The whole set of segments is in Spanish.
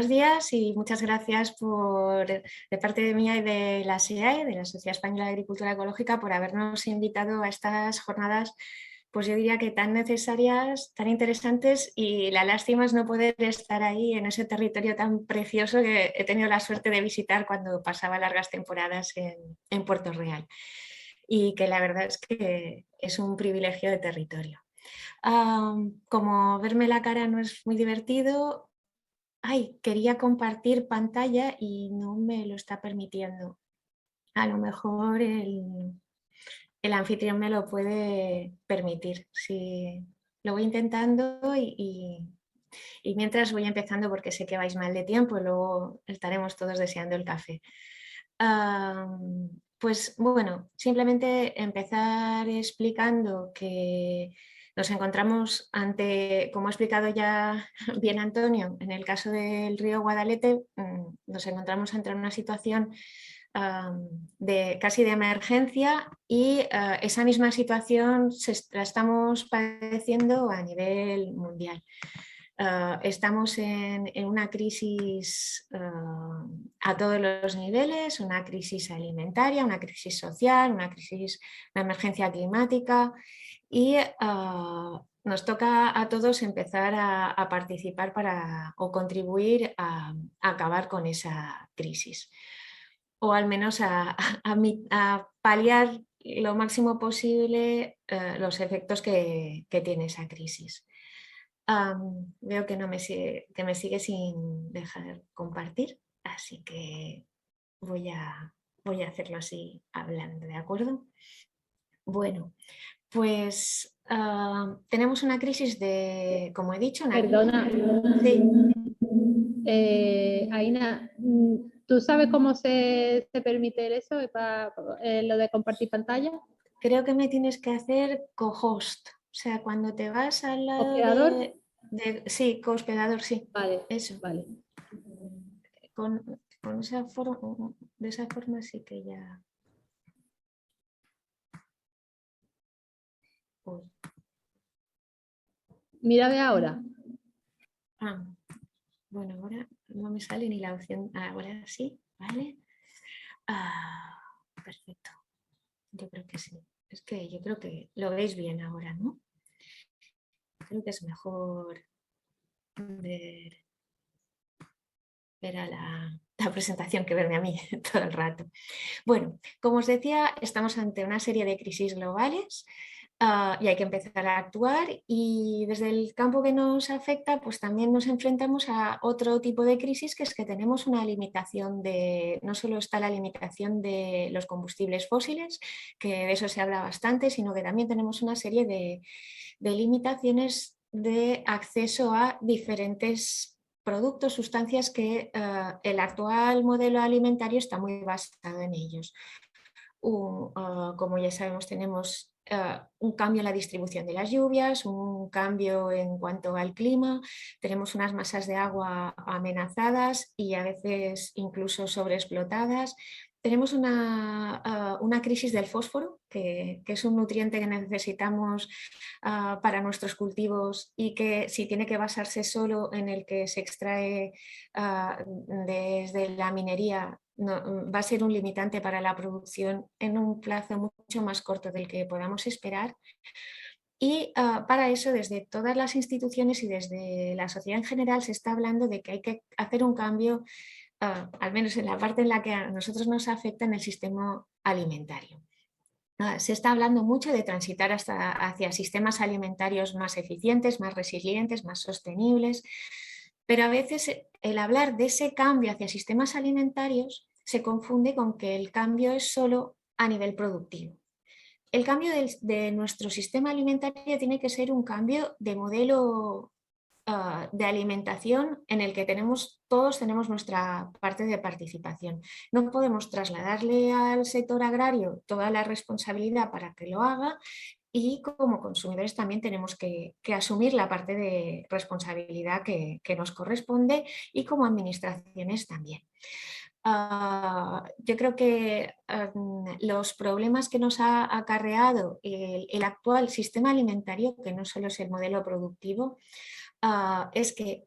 buenos días y muchas gracias de parte de mía y de la SEAE, de la Sociedad Española de Agricultura Ecológica, por habernos invitado a estas jornadas, pues yo diría que tan necesarias, tan interesantes, y la lástima es no poder estar ahí en ese territorio tan precioso que he tenido la suerte de visitar cuando pasaba largas temporadas en Puerto Real, y que la verdad es que es un privilegio de territorio. Como verme la cara no es muy divertido, quería compartir pantalla y no me lo está permitiendo. A lo mejor el anfitrión me lo puede permitir. Sí, lo voy intentando y mientras voy empezando, porque sé que vais mal de tiempo, luego estaremos todos deseando el café. Pues bueno, simplemente empezar explicando que nos encontramos ante, como ha explicado ya bien Antonio, en el caso del río Guadalete, nos encontramos ante una situación casi de emergencia, y esa misma situación la estamos padeciendo a nivel mundial. Estamos en una crisis a todos los niveles, una crisis alimentaria, una crisis social, una emergencia climática, y nos toca a todos empezar a participar o contribuir a acabar con esa crisis, o al menos a paliar lo máximo posible los efectos que tiene esa crisis. Veo que me sigue sin dejar compartir, así que voy a hacerlo así hablando, ¿de acuerdo? Bueno, pues tenemos una crisis de, como he dicho, Perdona, sí. Aina, ¿tú sabes cómo se permite eso para lo de compartir pantalla? Creo que me tienes que hacer co-host, o sea, cuando te vas al lado ¿Hospedador? sí, co-hospedador, sí, Vale, eso. vale. Con esa forma, de esa forma sí que ya... Uy. Mira de ahora. Bueno, ahora no me sale ni la opción. Ahora sí, ¿vale? Perfecto. Yo creo que sí. Es que yo creo que lo veis bien ahora, ¿no? Creo que es mejor ver a la presentación que verme a mí todo el rato. Bueno, como os decía, estamos ante una serie de crisis globales y hay que empezar a actuar, y desde el campo que nos afecta, pues también nos enfrentamos a otro tipo de crisis, que es que tenemos una limitación no solo está la limitación de los combustibles fósiles, que de eso se habla bastante, sino que también tenemos una serie de limitaciones de acceso a diferentes productos, sustancias que el actual modelo alimentario está muy basado en ellos. Como ya sabemos, tenemos un cambio en la distribución de las lluvias, un cambio en cuanto al clima, tenemos unas masas de agua amenazadas y a veces incluso sobreexplotadas. Tenemos una crisis del fósforo, que es un nutriente que necesitamos para nuestros cultivos, y que si tiene que basarse solo en el que se extrae desde la minería, va a ser un limitante para la producción en un plazo mucho más corto del que podamos esperar. Y para eso, desde todas las instituciones y desde la sociedad en general, se está hablando de que hay que hacer un cambio, al menos en la parte en la que a nosotros nos afecta, en el sistema alimentario. Se está hablando mucho de transitar hacia sistemas alimentarios más eficientes, más resilientes, más sostenibles, pero a veces el hablar de ese cambio hacia sistemas alimentarios se confunde con que el cambio es solo a nivel productivo. El cambio de nuestro sistema alimentario tiene que ser un cambio de modelo de alimentación en el que todos tenemos nuestra parte de participación. No podemos trasladarle al sector agrario toda la responsabilidad para que lo haga, y como consumidores también tenemos que asumir la parte de responsabilidad que nos corresponde, y como administraciones también. Yo creo que los problemas que nos ha acarreado el actual sistema alimentario, que no solo es el modelo productivo, es que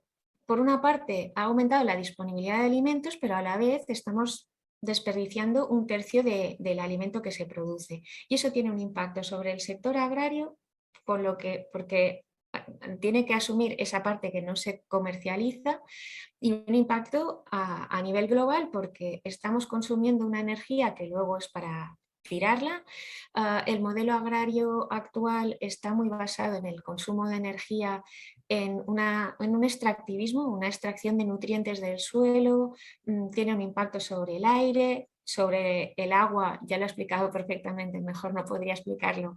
por una parte, ha aumentado la disponibilidad de alimentos, pero a la vez estamos desperdiciando un tercio del alimento que se produce. Y eso tiene un impacto sobre el sector agrario, porque tiene que asumir esa parte que no se comercializa, y un impacto a nivel global, porque estamos consumiendo una energía que luego es para tirarla. El modelo agrario actual está muy basado en el consumo de energía, en un extractivismo, una extracción de nutrientes del suelo, tiene un impacto sobre el aire, sobre el agua. Ya lo he explicado perfectamente, mejor no podría explicarlo,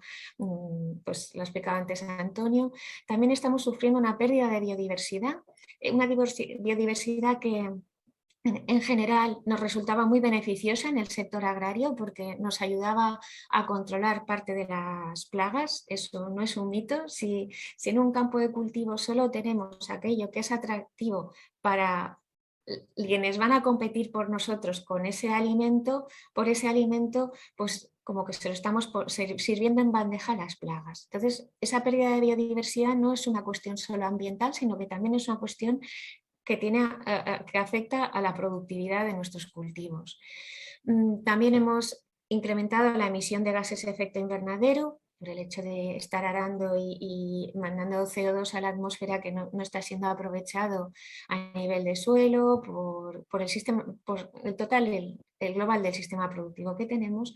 pues lo ha explicado antes Antonio. También estamos sufriendo una pérdida de biodiversidad, una biodiversidad que en general nos resultaba muy beneficiosa en el sector agrario, porque nos ayudaba a controlar parte de las plagas. Eso no es un mito. Si en un campo de cultivo solo tenemos aquello que es atractivo para quienes van a competir por nosotros con ese alimento, por ese alimento, pues como que se lo estamos sirviendo en bandeja a las plagas. Entonces, esa pérdida de biodiversidad no es una cuestión solo ambiental, sino que también es una cuestión que afecta a la productividad de nuestros cultivos. También hemos incrementado la emisión de gases de efecto invernadero por el hecho de estar arando y mandando CO2 a la atmósfera, que no está siendo aprovechado a nivel de suelo, por el sistema, por el total, el global del sistema productivo que tenemos.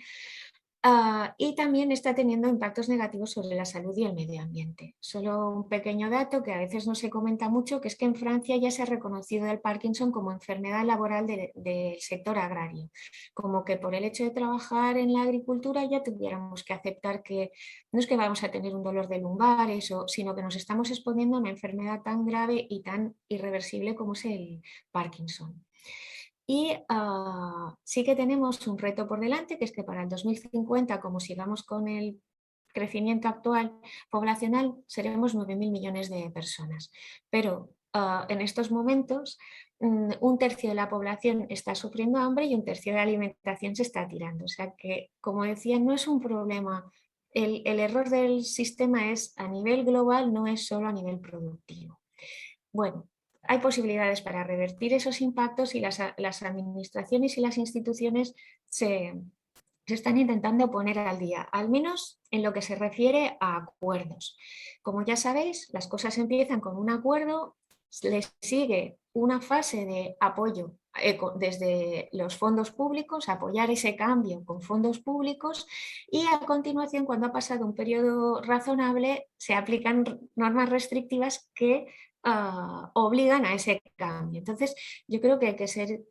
Y también está teniendo impactos negativos sobre la salud y el medio ambiente. Solo un pequeño dato que a veces no se comenta mucho, que es que en Francia ya se ha reconocido el Parkinson como enfermedad laboral del sector agrario. Como que por el hecho de trabajar en la agricultura ya tuviéramos que aceptar que no es que vamos a tener un dolor de lumbares, sino que nos estamos exponiendo a una enfermedad tan grave y tan irreversible como es el Parkinson. Y sí que tenemos un reto por delante, que es que para el 2050, como sigamos con el crecimiento actual poblacional, seremos 9.000 millones de personas. Pero en estos momentos, un tercio de la población está sufriendo hambre y un tercio de la alimentación se está tirando. O sea que, como decía, no es un problema. El error del sistema es a nivel global, no es solo a nivel productivo. Bueno, hay posibilidades para revertir esos impactos, y las administraciones y las instituciones se están intentando poner al día, al menos en lo que se refiere a acuerdos. Como ya sabéis, las cosas empiezan con un acuerdo, les sigue una fase de apoyo desde los fondos públicos, apoyar ese cambio con fondos públicos, y a continuación, cuando ha pasado un periodo razonable, se aplican normas restrictivas que obligan a ese cambio. Entonces, yo creo que hay que ser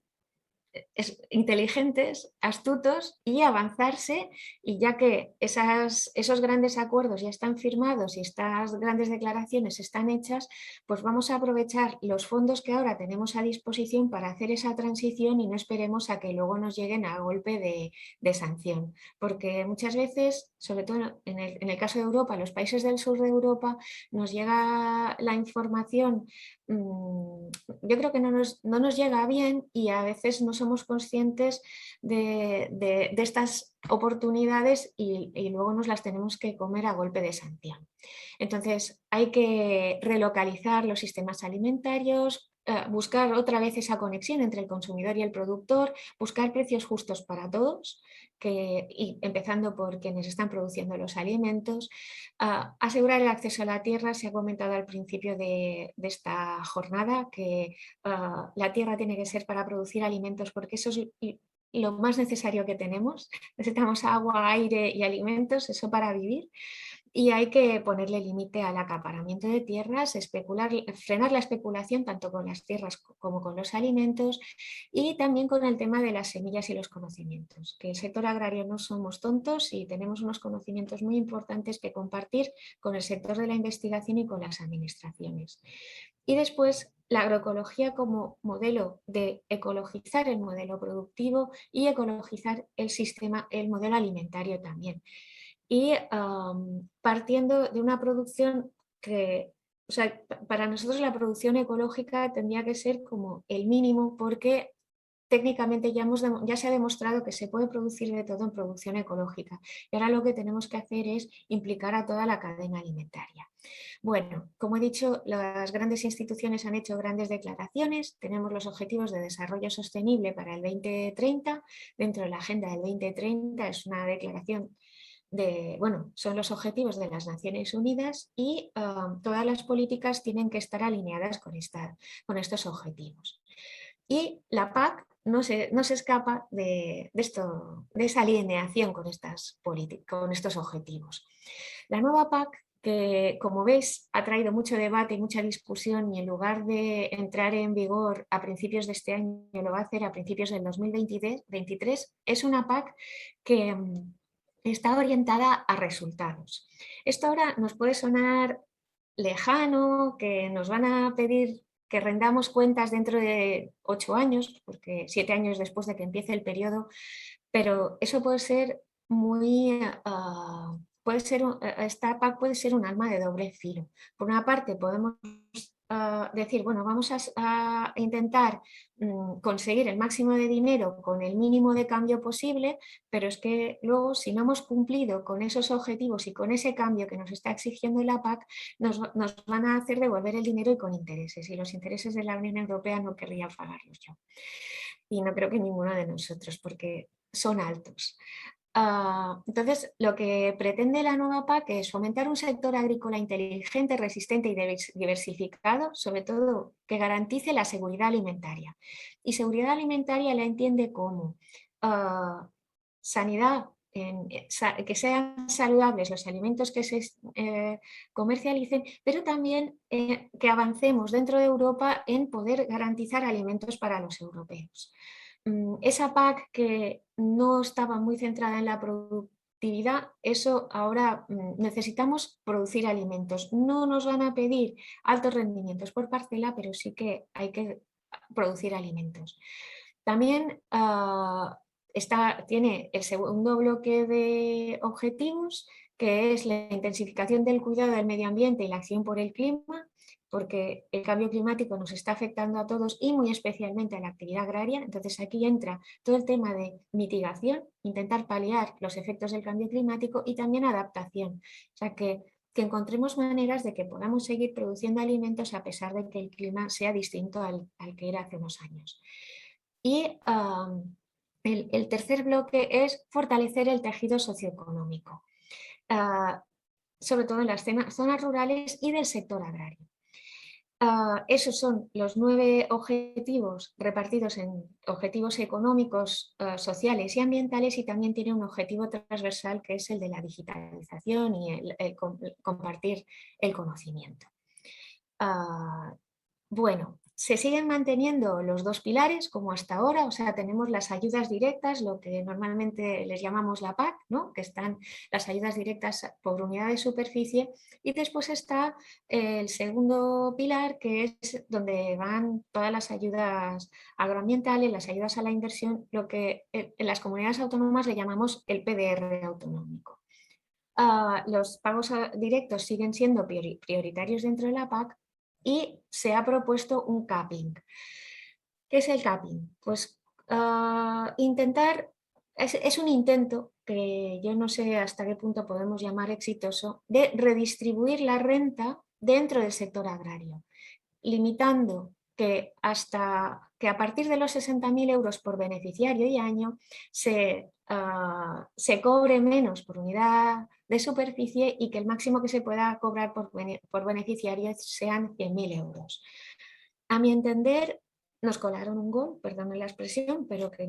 inteligentes, astutos y avanzarse, y ya que esos grandes acuerdos ya están firmados y estas grandes declaraciones están hechas, pues vamos a aprovechar los fondos que ahora tenemos a disposición para hacer esa transición, y no esperemos a que luego nos lleguen a golpe de sanción, porque muchas veces, sobre todo en el caso de Europa, los países del sur de Europa, nos llega la información, yo creo que no nos llega bien, y a veces no somos conscientes de estas oportunidades, y luego nos las tenemos que comer a golpe de sanción. Entonces hay que relocalizar los sistemas alimentarios, buscar otra vez esa conexión entre el consumidor y el productor, buscar precios justos para todos, y empezando por quienes están produciendo los alimentos, asegurar el acceso a la tierra. Se ha comentado al principio de esta jornada que la tierra tiene que ser para producir alimentos, porque eso es lo más necesario que tenemos. Necesitamos agua, aire y alimentos, eso para vivir. Y hay que ponerle límite al acaparamiento de tierras, frenar la especulación tanto con las tierras como con los alimentos, y también con el tema de las semillas y los conocimientos, que el sector agrario no somos tontos y tenemos unos conocimientos muy importantes que compartir con el sector de la investigación y con las administraciones. Y después, la agroecología como modelo de ecologizar el modelo productivo y ecologizar el sistema, el modelo alimentario también. Y partiendo de una producción que, o sea, para nosotros la producción ecológica tendría que ser como el mínimo, porque técnicamente ya se ha demostrado que se puede producir de todo en producción ecológica. Y ahora lo que tenemos que hacer es implicar a toda la cadena alimentaria. Bueno, como he dicho, las grandes instituciones han hecho grandes declaraciones. Tenemos los Objetivos de Desarrollo Sostenible para el 2030. Dentro de la Agenda del 2030 es una declaración son los objetivos de las Naciones Unidas y todas las políticas tienen que estar alineadas con estos objetivos. Y la PAC no se escapa de esa alineación con estos objetivos. La nueva PAC, que como veis ha traído mucho debate y mucha discusión, y en lugar de entrar en vigor a principios de este año lo va a hacer a principios del 2023, es una PAC que está orientada a resultados. Esto ahora nos puede sonar lejano, que nos van a pedir que rendamos cuentas dentro de 8 años, porque 7 años después de que empiece el periodo, pero eso puede ser esta PAC puede ser un arma de doble filo. Por una parte podemos decir, bueno, vamos a intentar conseguir el máximo de dinero con el mínimo de cambio posible, pero es que luego, si no hemos cumplido con esos objetivos y con ese cambio que nos está exigiendo la PAC, nos van a hacer devolver el dinero y con intereses, y los intereses de la Unión Europea no querría pagarlos yo. Y no creo que ninguno de nosotros, porque son altos. Entonces, lo que pretende la nueva PAC es fomentar un sector agrícola inteligente, resistente y diversificado, sobre todo que garantice la seguridad alimentaria. Y seguridad alimentaria la entiende como sanidad, que sean saludables los alimentos que se comercialicen, pero también que avancemos dentro de Europa en poder garantizar alimentos para los europeos. Esa PAC que no estaba muy centrada en la productividad, eso ahora necesitamos producir alimentos. No nos van a pedir altos rendimientos por parcela, pero sí que hay que producir alimentos. También tiene el segundo bloque de objetivos, que es la intensificación del cuidado del medio ambiente y la acción por el clima, porque el cambio climático nos está afectando a todos y muy especialmente a la actividad agraria. Entonces aquí entra todo el tema de mitigación, intentar paliar los efectos del cambio climático, y también adaptación. O sea, que encontremos maneras de que podamos seguir produciendo alimentos a pesar de que el clima sea distinto al que era hace unos años. Y el tercer bloque es fortalecer el tejido socioeconómico, sobre todo en las zonas rurales y del sector agrario. Esos son los 9 objetivos repartidos en objetivos económicos, sociales y ambientales, y también tiene un objetivo transversal, que es el de la digitalización y el compartir el conocimiento. Bueno, se siguen manteniendo los 2 pilares como hasta ahora, o sea, tenemos las ayudas directas, lo que normalmente les llamamos la PAC, ¿no? Que están las ayudas directas por unidad de superficie, y después está el segundo pilar, que es donde van todas las ayudas agroambientales, las ayudas a la inversión, lo que en las comunidades autónomas le llamamos el PDR autonómico. Los pagos directos siguen siendo prioritarios dentro de la PAC, y se ha propuesto un capping. ¿Qué es el capping? Pues es un intento, que yo no sé hasta qué punto podemos llamar exitoso, de redistribuir la renta dentro del sector agrario, limitando que a partir de los 60.000 euros por beneficiario y año se cobre menos por unidad de superficie, y que el máximo que se pueda cobrar por beneficiario sean 100.000 euros. A mi entender, nos colaron un gol, perdón la expresión, pero que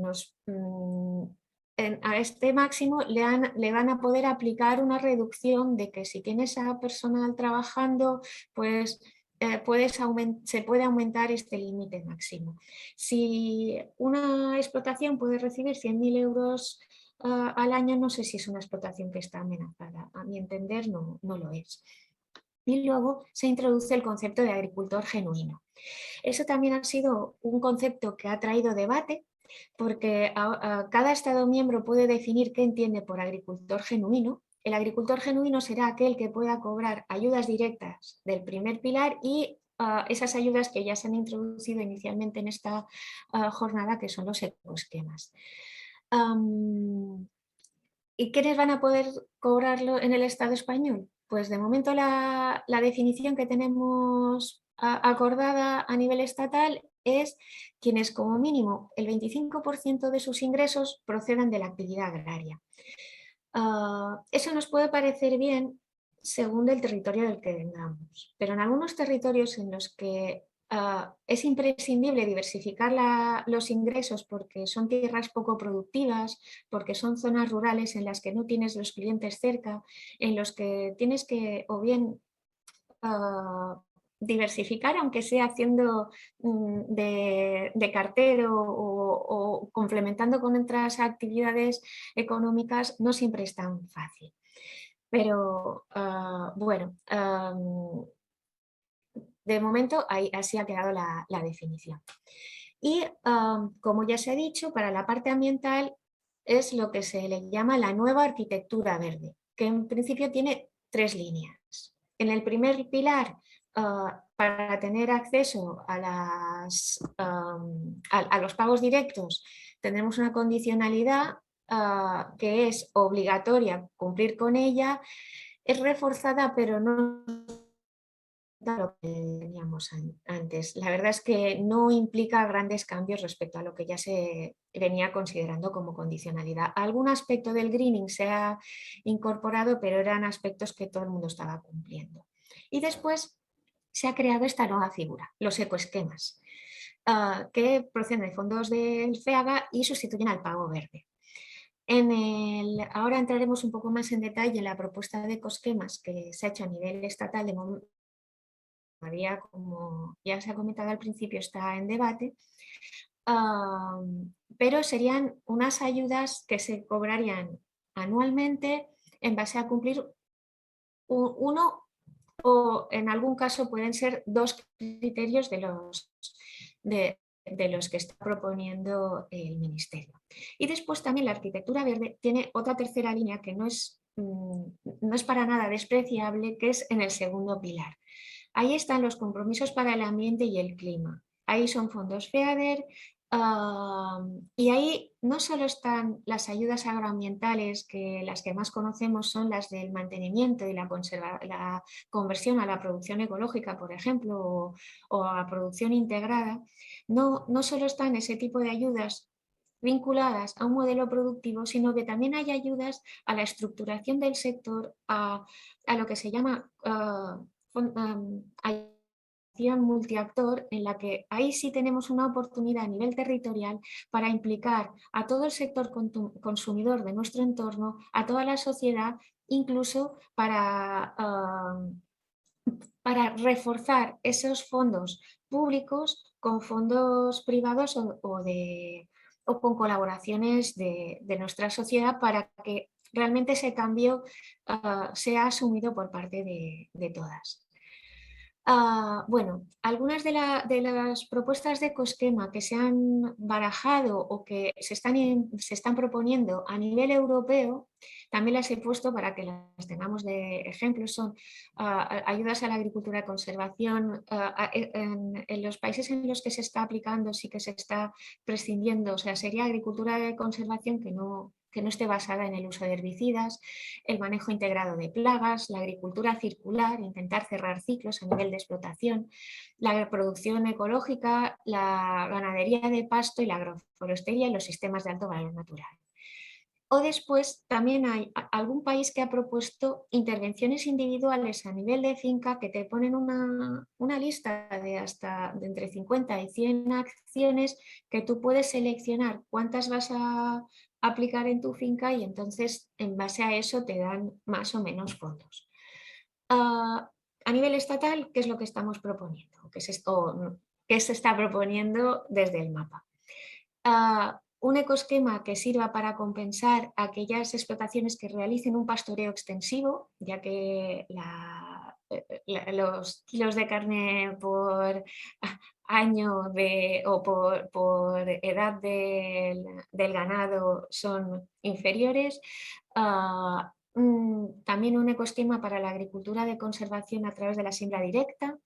a este máximo le van a poder aplicar una reducción de que si tienes a personal trabajando, pues se puede aumentar este límite máximo. Si una explotación puede recibir 100.000 euros al año, no sé si es una explotación que está amenazada. A mi entender no lo es. Y luego se introduce el concepto de agricultor genuino. Eso también ha sido un concepto que ha traído debate, porque cada Estado miembro puede definir qué entiende por agricultor genuino. El agricultor genuino será aquel que pueda cobrar ayudas directas del primer pilar y esas ayudas que ya se han introducido inicialmente en esta jornada, que son los ecoesquemas. ¿Y quiénes van a poder cobrarlo en el Estado español? Pues de momento la definición que tenemos acordada a nivel estatal es quienes como mínimo el 25% de sus ingresos procedan de la actividad agraria. Eso nos puede parecer bien según el territorio del que vengamos, pero en algunos territorios en los que es imprescindible diversificar los ingresos porque son tierras poco productivas, porque son zonas rurales en las que no tienes los clientes cerca, en los que tienes que o bien diversificar, aunque sea haciendo de cartero o complementando con otras actividades económicas, no siempre es tan fácil. Pero bueno, de momento así ha quedado la definición. Y como ya se ha dicho, para la parte ambiental es lo que se le llama la nueva arquitectura verde, que en principio tiene 3 líneas. En el primer pilar, para tener acceso a los pagos directos, tendremos una condicionalidad que es obligatoria cumplir con ella, es reforzada, pero no lo que teníamos antes. La verdad es que no implica grandes cambios respecto a lo que ya se venía considerando como condicionalidad. Algún aspecto del greening se ha incorporado, pero eran aspectos que todo el mundo estaba cumpliendo. Y después se ha creado esta nueva figura, los ecoesquemas, que proceden de fondos del FEAGA y sustituyen al pago verde. Ahora entraremos un poco más en detalle en la propuesta de ecoesquemas que se ha hecho a nivel estatal. De momento, todavía, como ya se ha comentado al principio, está en debate, pero serían unas ayudas que se cobrarían anualmente en base a cumplir uno o en algún caso pueden ser 2 criterios de los que está proponiendo el Ministerio. Y después también la arquitectura verde tiene otra tercera línea que no es para nada despreciable, que es en el segundo pilar. Ahí están los compromisos para el ambiente y el clima. Ahí son fondos FEADER, y ahí no solo están las ayudas agroambientales, que las que más conocemos son las del mantenimiento y la conversión a la producción ecológica, por ejemplo, o a producción integrada. No solo están ese tipo de ayudas vinculadas a un modelo productivo, sino que también hay ayudas a la estructuración del sector, a lo que se llama multiactor, en la que ahí sí tenemos una oportunidad a nivel territorial para implicar a todo el sector consumidor de nuestro entorno, a toda la sociedad, incluso para reforzar esos fondos públicos con fondos privados o con colaboraciones de nuestra sociedad, para que realmente ese cambio sea asumido por parte de todas. Bueno, algunas de las propuestas de ecoesquema que se han barajado o que se están proponiendo a nivel europeo, también las he puesto para que las tengamos de ejemplo. Son ayudas a la agricultura de conservación. En los países en los que se está aplicando sí que se está prescindiendo, o sea, sería agricultura de conservación que no esté basada en el uso de herbicidas, el manejo integrado de plagas, la agricultura circular, intentar cerrar ciclos a nivel de explotación, la producción ecológica, la ganadería de pasto y la agroforestería y los sistemas de alto valor natural. O después también hay algún país que ha propuesto intervenciones individuales a nivel de finca, que te ponen una lista de entre 50 y 100 acciones que tú puedes seleccionar cuántas vas a aplicar en tu finca, y entonces en base a eso te dan más o menos fondos. A nivel estatal, ¿qué es lo que estamos proponiendo? ¿Qué se está proponiendo desde el mapa? Un ecoesquema que sirva para compensar aquellas explotaciones que realicen un pastoreo extensivo, ya que los kilos de carne por año o por edad del ganado son inferiores. También un ecoesquema para la agricultura de conservación a través de la siembra directa.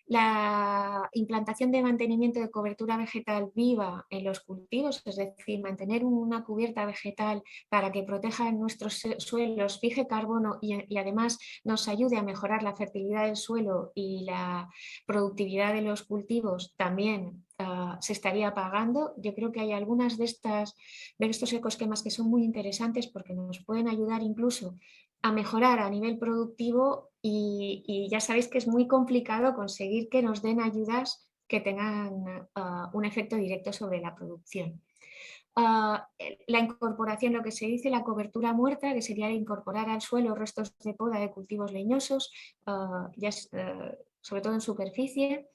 La implantación de mantenimiento de cobertura vegetal viva en los cultivos, es decir, mantener una cubierta vegetal para que proteja nuestros suelos, fije carbono y además nos ayude a mejorar la fertilidad del suelo y la productividad de los cultivos, también se estaría pagando. Yo creo que hay algunas de estos ecoesquemas que son muy interesantes porque nos pueden ayudar incluso a mejorar a nivel productivo y ya sabéis que es muy complicado conseguir que nos den ayudas que tengan un efecto directo sobre la producción. La incorporación, lo que se dice la cobertura muerta, que sería incorporar al suelo restos de poda de cultivos leñosos, sobre todo en superficie.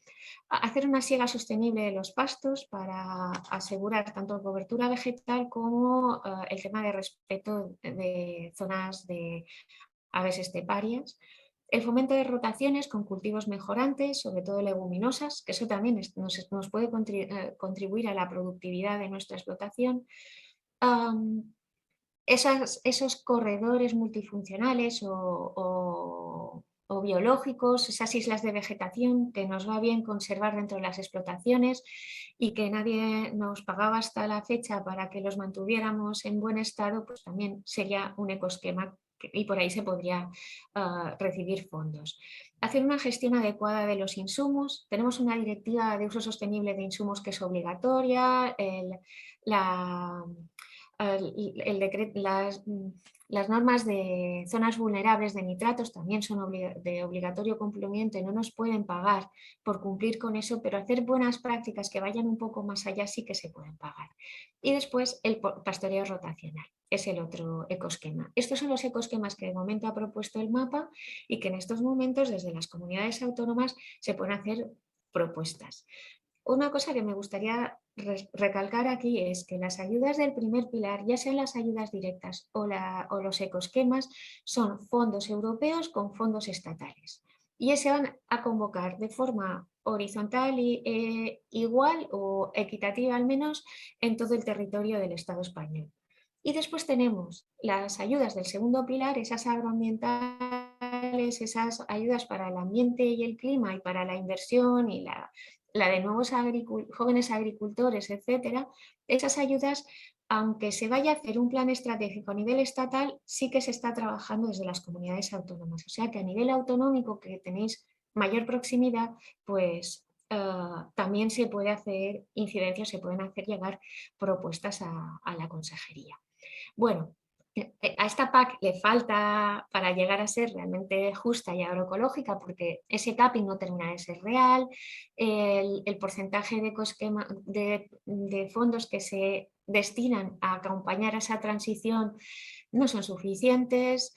Hacer una siega sostenible de los pastos para asegurar tanto cobertura vegetal como el tema de respeto de zonas de aves esteparias. El fomento de rotaciones con cultivos mejorantes, sobre todo leguminosas, que eso también nos puede contribuir a la productividad de nuestra explotación. Esos corredores multifuncionales o biológicos, esas islas de vegetación que nos va bien conservar dentro de las explotaciones y que nadie nos pagaba hasta la fecha para que los mantuviéramos en buen estado, pues también sería un ecoesquema y por ahí se podría recibir fondos. Hacer una gestión adecuada de los insumos. Tenemos una directiva de uso sostenible de insumos que es obligatoria, las normas de zonas vulnerables de nitratos también son de obligatorio cumplimiento y no nos pueden pagar por cumplir con eso, pero hacer buenas prácticas que vayan un poco más allá sí que se pueden pagar. Y después el pastoreo rotacional, es el otro ecoesquema. Estos son los ecoesquemas que de momento ha propuesto el mapa y que en estos momentos desde las comunidades autónomas se pueden hacer propuestas. Una cosa que me gustaría recalcar aquí es que las ayudas del primer pilar, ya sean las ayudas directas o los ecoesquemas, son fondos europeos con fondos estatales. Y se van a convocar de forma horizontal igual o equitativa al menos en todo el territorio del Estado español. Y después tenemos las ayudas del segundo pilar, esas agroambientales, esas ayudas para el ambiente y el clima y para la inversión y la de nuevos jóvenes agricultores, etcétera. Esas ayudas, aunque se vaya a hacer un plan estratégico a nivel estatal, sí que se está trabajando desde las comunidades autónomas. O sea que a nivel autonómico, que tenéis mayor proximidad, pues también se puede hacer incidencia, se pueden hacer llegar propuestas a la consejería. Bueno, a esta PAC le falta para llegar a ser realmente justa y agroecológica, porque ese capping no termina de ser real, el porcentaje de fondos que se destinan a acompañar a esa transición no son suficientes.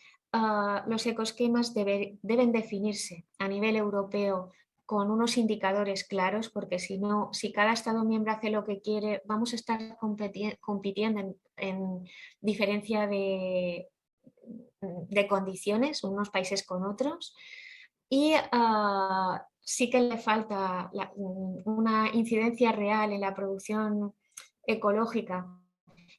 Los ecoesquemas deben definirse a nivel europeo con unos indicadores claros, porque si no, si cada Estado miembro hace lo que quiere, vamos a estar compitiendo en diferencia de condiciones unos países con otros. Y sí que le falta una incidencia real en la producción ecológica,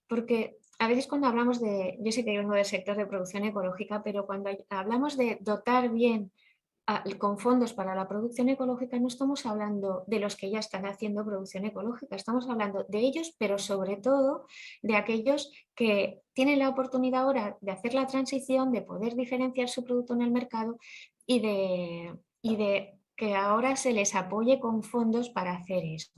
porque a veces cuando hablamos yo sé que vengo del sector de producción ecológica, pero cuando hablamos de dotar bien con fondos para la producción ecológica, no estamos hablando de los que ya están haciendo producción ecológica, estamos hablando de ellos, pero sobre todo de aquellos que tienen la oportunidad ahora de hacer la transición, de poder diferenciar su producto en el mercado y de que ahora se les apoye con fondos para hacer eso.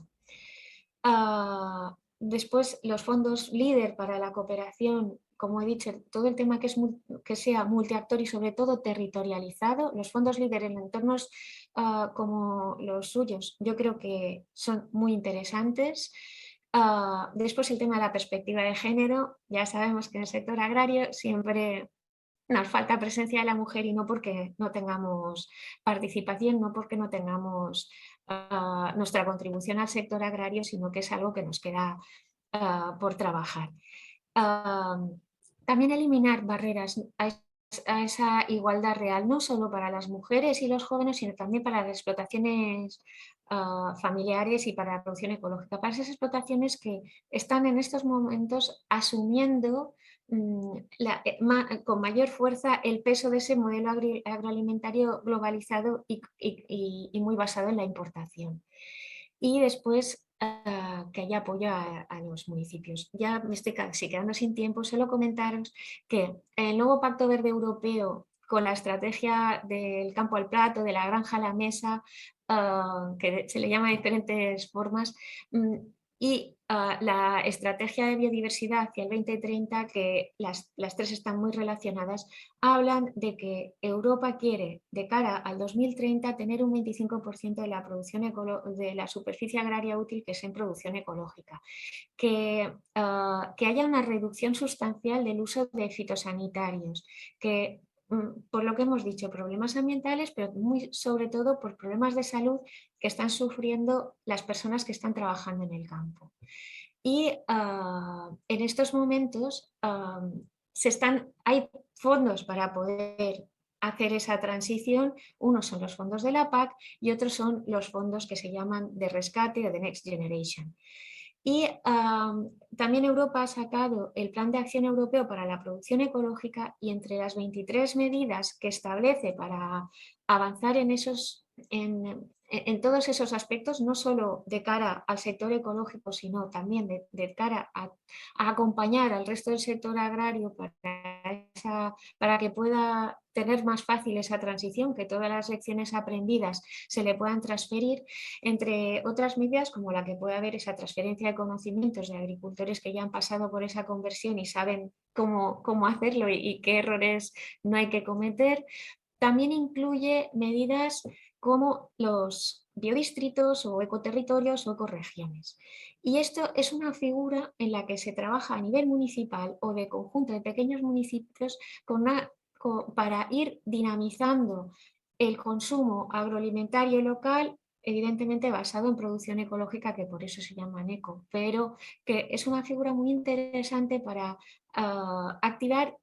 Después, los fondos LEADER para la cooperación, como he dicho, todo el tema que sea multiactor y sobre todo territorializado. Los fondos LEADER en entornos como los suyos, yo creo que son muy interesantes. Después, el tema de la perspectiva de género. Ya sabemos que en el sector agrario siempre nos falta presencia de la mujer, y no porque no tengamos participación, no porque no tengamos nuestra contribución al sector agrario, sino que es algo que nos queda por trabajar. También eliminar barreras a esa igualdad real, no solo para las mujeres y los jóvenes, sino también para las explotaciones familiares y para la producción ecológica, para esas explotaciones que están en estos momentos asumiendo con mayor fuerza el peso de ese modelo agroalimentario globalizado y muy basado en la importación. Y después que haya apoyo a los municipios. Ya me estoy casi quedando sin tiempo, solo comentaros que el nuevo Pacto Verde Europeo con la estrategia del campo al plato, de la granja a la mesa, que se le llama de diferentes formas, y la estrategia de biodiversidad hacia el 2030, que las tres están muy relacionadas, hablan de que Europa quiere, de cara al 2030, tener un 25% de la producción de la superficie agraria útil que es en producción ecológica, que haya una reducción sustancial del uso de fitosanitarios, que por lo que hemos dicho, problemas ambientales, pero muy sobre todo por problemas de salud que están sufriendo las personas que están trabajando en el campo. Y en estos momentos hay fondos para poder hacer esa transición. Unos son los fondos de la PAC y otros son los fondos que se llaman de rescate o de Next Generation. Y también Europa ha sacado el Plan de Acción Europeo para la Producción Ecológica, y entre las 23 medidas que establece para avanzar en todos esos aspectos, no solo de cara al sector ecológico, sino también de cara a acompañar al resto del sector agrario para que pueda tener más fácil esa transición, que todas las lecciones aprendidas se le puedan transferir, entre otras medidas como la que puede haber esa transferencia de conocimientos de agricultores que ya han pasado por esa conversión y saben cómo hacerlo y qué errores no hay que cometer. También incluye medidas como los biodistritos o ecoterritorios o ecoregiones. Y esto es una figura en la que se trabaja a nivel municipal o de conjunto de pequeños municipios para ir dinamizando el consumo agroalimentario local, evidentemente basado en producción ecológica, que por eso se llaman eco, pero que es una figura muy interesante para activar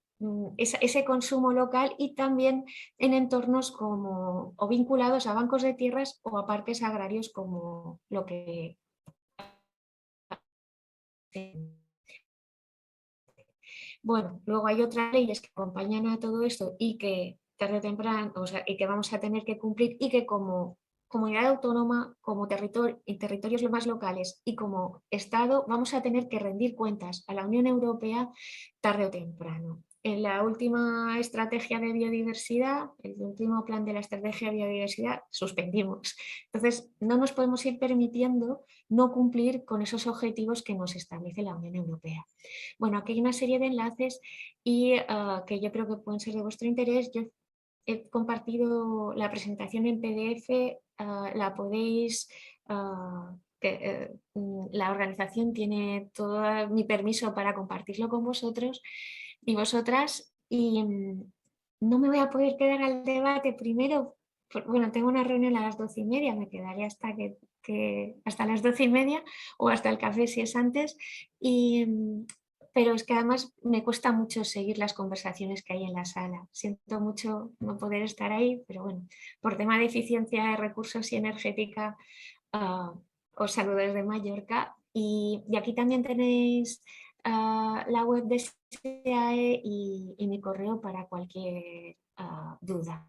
ese consumo local, y también en entornos o vinculados a bancos de tierras o a parques agrarios, como lo que... Bueno, luego hay otras leyes que acompañan a todo esto y que tarde o temprano, y que vamos a tener que cumplir, y que como comunidad autónoma, como territorios más locales y como Estado vamos a tener que rendir cuentas a la Unión Europea tarde o temprano. En la última estrategia de biodiversidad, el último plan de la estrategia de biodiversidad, suspendimos. Entonces, no nos podemos ir permitiendo no cumplir con esos objetivos que nos establece la Unión Europea. Bueno, aquí hay una serie de enlaces y que yo creo que pueden ser de vuestro interés. Yo he compartido la presentación en PDF, la podéis... la organización tiene todo mi permiso para compartirlo con vosotros y vosotras, y no me voy a poder quedar al debate primero. Bueno, tengo una reunión a las 12:30, me quedaré hasta las 12:30 o hasta el café si es antes, pero es que además me cuesta mucho seguir las conversaciones que hay en la sala. Siento mucho no poder estar ahí, pero bueno, por tema de eficiencia de recursos y energética, os saludo desde Mallorca, y aquí también tenéis la web de SEAE y mi correo para cualquier duda.